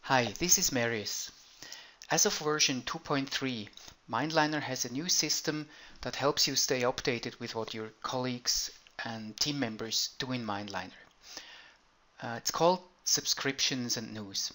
Hi, this is Marius. As of version 2.3, Mindliner has a new system that helps you stay updated with what your colleagues and team members do in Mindliner. It's called Subscriptions and News.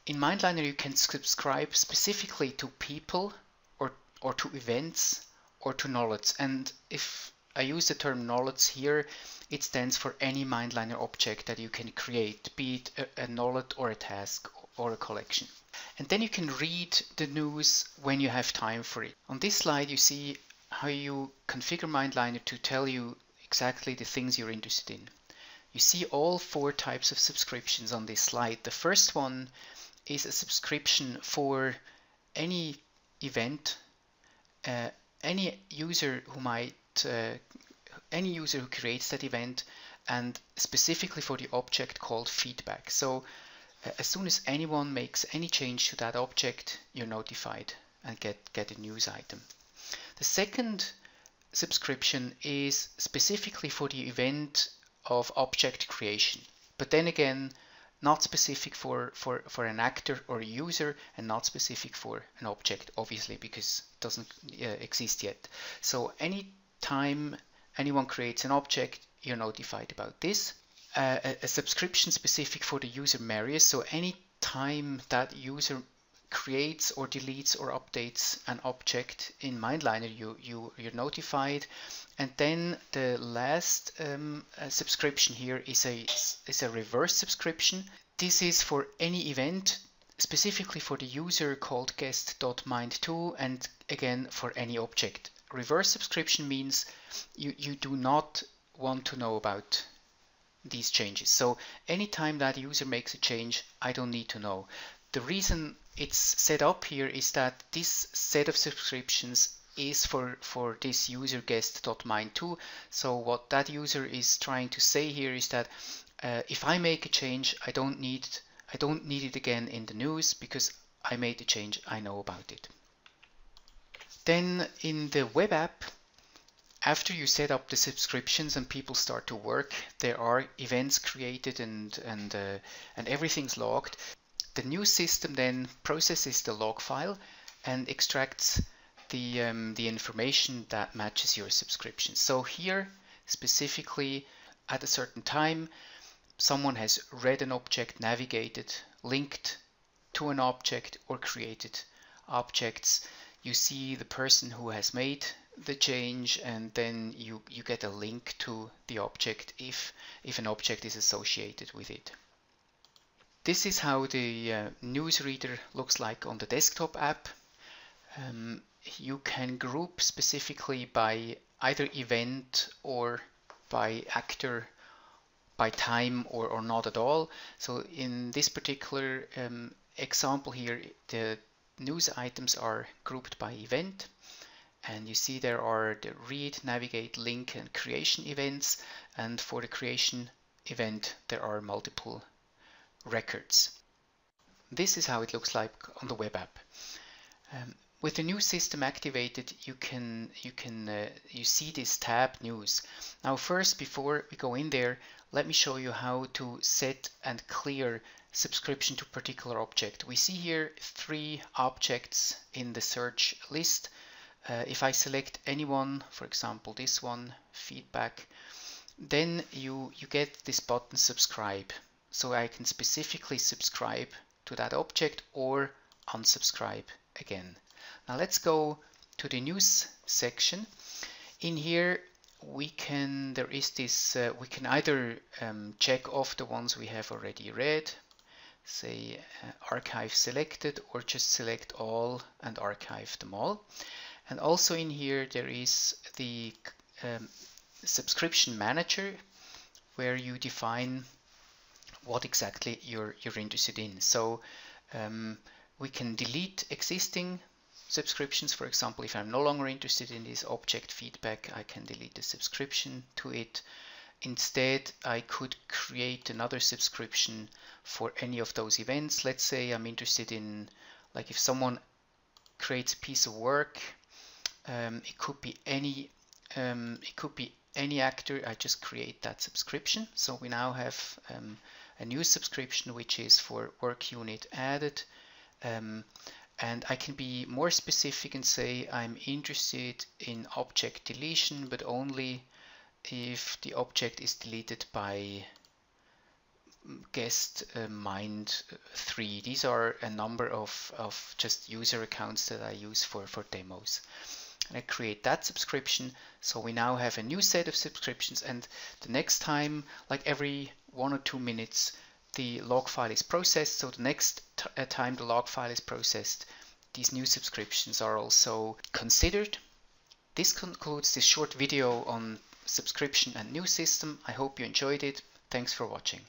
In Mindliner you can subscribe specifically to people or to events or to knowledge. And if I use the term knowledge here, it stands for any Mindliner object that you can create, be it a knowledge or a task or a collection. And then you can read the news when you have time for it. On this slide you see how you configure Mindliner to tell you exactly the things you're interested in. You see all four types of subscriptions on this slide. The first one is a subscription for any event, any user who creates that event, and specifically for the object called feedback. So as soon as anyone makes any change to that object, you're notified and get a news item. The second subscription is specifically for the event of object creation, but then again not specific for an actor or a user, and not specific for an object, obviously, because it doesn't exist yet. So any time anyone creates an object, you're notified about this. A subscription specific for the user Marius, so any time that user creates or deletes or updates an object in Mindliner, you're notified. And then the last subscription here is a reverse subscription. This is for any event, specifically for the user called guest.mind2, and again for any object. Reverse subscription means you do not want to know about these changes. So anytime that user makes a change, I don't need to know. The reason it's set up here is that this set of subscriptions is for this user guest.mind2. So what that user is trying to say here is that if I make a change, I don't need it again in the news, because I made the change, I know about it. Then in the web app, after you set up the subscriptions and people start to work, there are events created and everything's logged. The new system then processes the log file and extracts the information that matches your subscription. So here, specifically, at a certain time, someone has read an object, navigated, linked to an object, or created objects. You see the person who has made the change, and then you get a link to the object if an object is associated with it. This is how the newsreader looks like on the desktop app. You can group specifically by either event or by actor, by time, or not at all. So in this particular example here, the news items are grouped by event, and you see there are the read, navigate, link, and creation events, and for the creation event there are multiple records. This is how it looks like on the web app. With the new system activated, you see this tab news. Now first, before we go in there, let me show you how to set and clear subscription to particular object. We see here 3 objects in the search list. If I select any one, for example this one, feedback, then you get this button subscribe. So I can specifically subscribe to that object or unsubscribe again. Now let's go to the news section. In here we can either check off the ones we have already read, say archive selected, or just select all and archive them all. And also in here there is the subscription manager, where you define what exactly you're interested in. So we can delete existing subscriptions. For example, if I'm no longer interested in this object feedback, I can delete the subscription to it. Instead, I could create another subscription for any of those events. Let's say I'm interested in, like, if someone creates a piece of work, it could be any actor. I just create that subscription. So we now have a new subscription which is for work unit added. And I can be more specific and say I'm interested in object deletion, but only if the object is deleted by guest mind 3. These are a number of just user accounts that I use for demos. And I create that subscription. So we now have a new set of subscriptions, and the next time, like every 1 or 2 minutes, the log file is processed. So the next time the log file is processed, these new subscriptions are also considered. This concludes this short video on subscription and new system. I hope you enjoyed it. Thanks for watching.